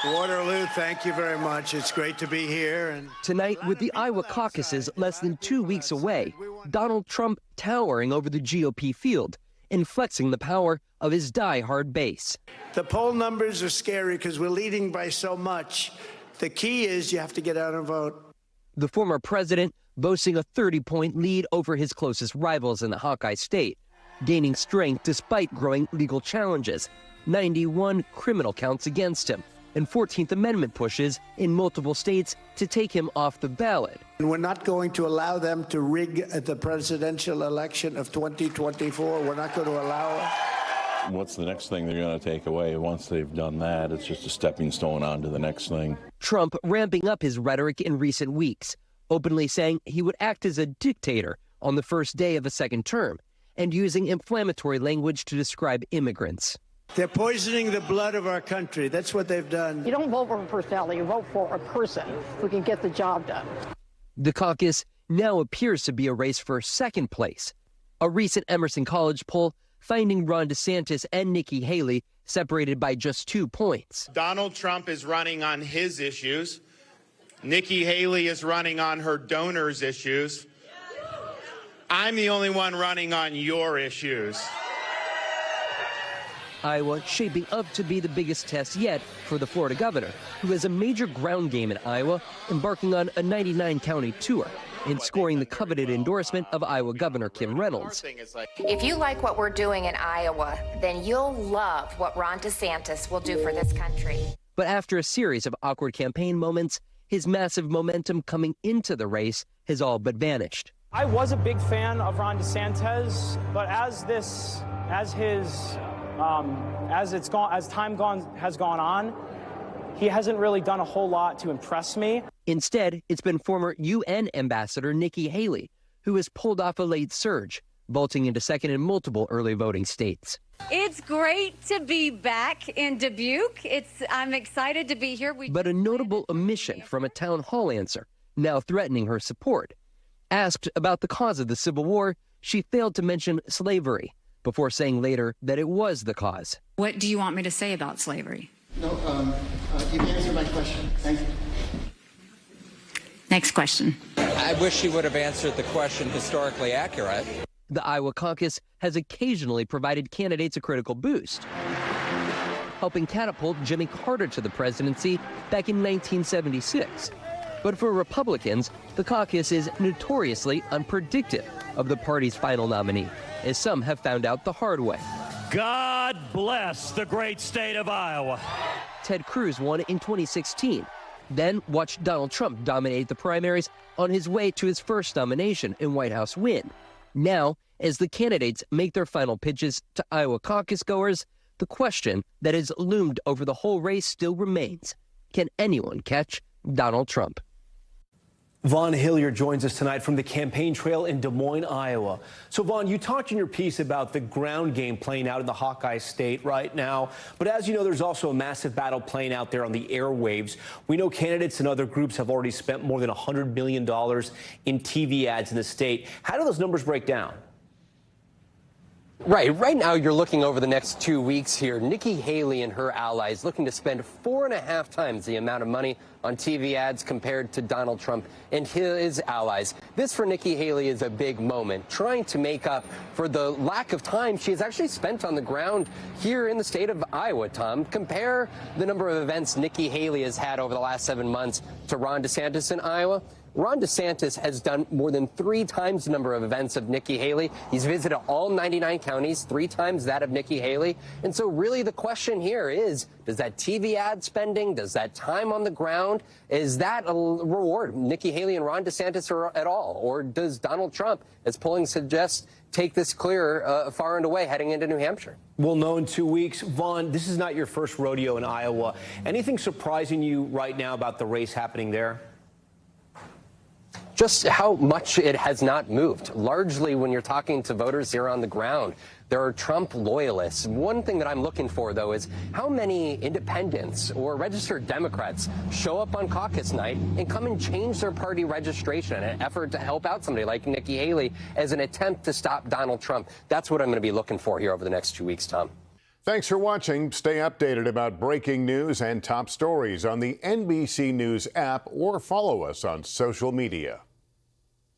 Waterloo, thank you very much. It's great to be here. And tonight, with the Iowa caucuses less than 2 weeks away, Donald Trump towering over the GOP field and flexing the power of his die-hard base. The poll numbers are scary because we're leading by so much. The key is you have to get out and vote. The former president boasting a 30-point lead over his closest rivals in the Hawkeye State, gaining strength despite growing legal challenges, 91 criminal counts against him, and 14th Amendment pushes in multiple states to take him off the ballot. And we're not going to allow them to rig the presidential election of 2024. We're not going to allow it. What's the next thing they're going to take away? Once they've done that, it's just a stepping stone on to the next thing. Trump ramping up his rhetoric in recent weeks, openly saying he would act as a dictator on the first day of a second term, and using inflammatory language to describe immigrants. They're poisoning the blood of our country. That's what they've done. You don't vote for a personality, you vote for a person who can get the job done. The caucus now appears to be a race for second place. A recent Emerson College poll finding Ron DeSantis and Nikki Haley separated by just 2 points. Donald Trump is running on his issues. Nikki Haley is running on her donors' issues. I'm the only one running on your issues. Iowa shaping up to be the biggest test yet for the Florida governor, who has a major ground game in Iowa, embarking on a 99-county tour and scoring the coveted endorsement of Iowa Governor Kim Reynolds. If you like what we're doing in Iowa, then you'll love what Ron DeSantis will do for this country. But after a series of awkward campaign moments, his massive momentum coming into the race has all but vanished. I was a big fan of Ron DeSantis, but as time has gone on, he hasn't really done a whole lot to impress me. Instead, it's been former UN Ambassador Nikki Haley who has pulled off a late surge, vaulting into second in multiple early voting states. It's great to be back in Dubuque. I'm excited to be here. But a notable omission from a town hall answer, now threatening her support. Asked about the cause of the Civil War, she failed to mention slavery, before saying later that it was the cause. What do you want me to say about slavery? No, you've answered my question. Thank you. Next question. I wish she would have answered the question historically accurate. The Iowa caucus has occasionally provided candidates a critical boost, helping catapult Jimmy Carter to the presidency back in 1976. But for Republicans, the caucus is notoriously unpredictable of the party's final nominee, as some have found out the hard way. God bless the great state of Iowa. Ted Cruz won in 2016, then watched Donald Trump dominate the primaries on his way to his first nomination and White House win. Now, as the candidates make their final pitches to Iowa caucus goers, the question that has loomed over the whole race still remains: can anyone catch Donald Trump? Vaughn Hillyard joins us tonight from the campaign trail in Des Moines, Iowa. So, Vaughn, you talked in your piece about the ground game playing out in the Hawkeye State right now. But as you know, there's also a massive battle playing out there on the airwaves. We know candidates and other groups have already spent more than $100 million in TV ads in the state. How do those numbers break down? Right now you're looking over the next 2 weeks here. Nikki Haley and her allies looking to spend 4.5 times the amount of money on TV ads compared to Donald Trump and his allies. This for Nikki Haley is a big moment, trying to make up for the lack of time she has actually spent on the ground here in the state of Iowa, Tom. Compare the number of events Nikki Haley has had over the last 7 months to Ron DeSantis in Iowa. Ron DeSantis has done more than 3 times the number of events of Nikki Haley. He's visited all 99 counties, 3 times that of Nikki Haley. And so really the question here is, does that TV ad spending, does that time on the ground, is that a reward Nikki Haley and Ron DeSantis at all? Or does Donald Trump, as polling suggests, take this clear far and away heading into New Hampshire? We'll know in 2 weeks. Vaughn, this is not your first rodeo in Iowa. Anything surprising you right now about the race happening there? Just how much it has not moved. Largely when you're talking to voters here on the ground, there are Trump loyalists. One thing that I'm looking for, though, is how many independents or registered Democrats show up on caucus night and come and change their party registration in an effort to help out somebody like Nikki Haley as an attempt to stop Donald Trump. That's what I'm going to be looking for here over the next 2 weeks, Tom. Thanks for watching. Stay updated about breaking news and top stories on the NBC News app or follow us on social media.